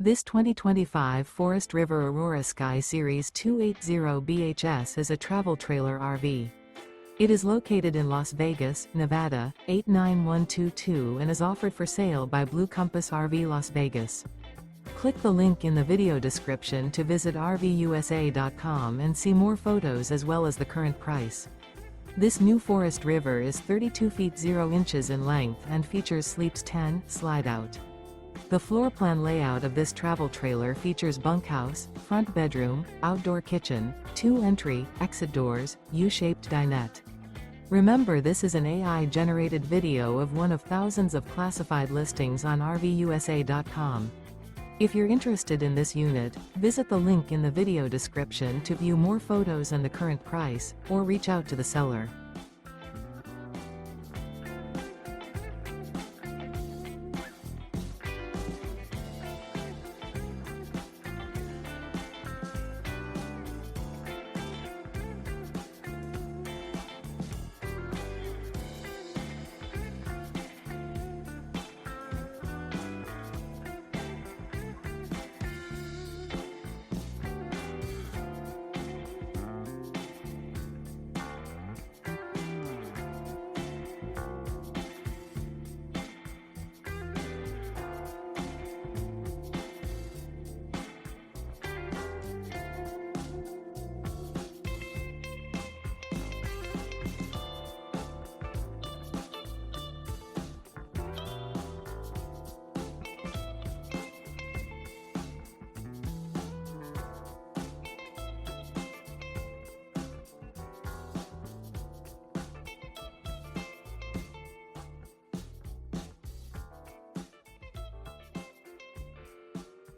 This 2025 Forest River Aurora Sky Series 280 BHS is a travel trailer RV. It is located in Las Vegas, Nevada, 89122 and is offered for sale by Blue Compass RV Las Vegas. Click the link in the video description to visit RVUSA.com and see more photos as well as the current price. This new Forest River is 32 feet 0 inches in length and features Sleeps 10 Slideout. The floor plan layout of this travel trailer features bunkhouse, front bedroom, outdoor kitchen, 2 entry, exit doors, U-shaped dinette. Remember, this is an AI-generated video of one of thousands of classified listings on RVUSA.com. If you're interested in this unit, visit the link in the video description to view more photos and the current price, or reach out to the seller.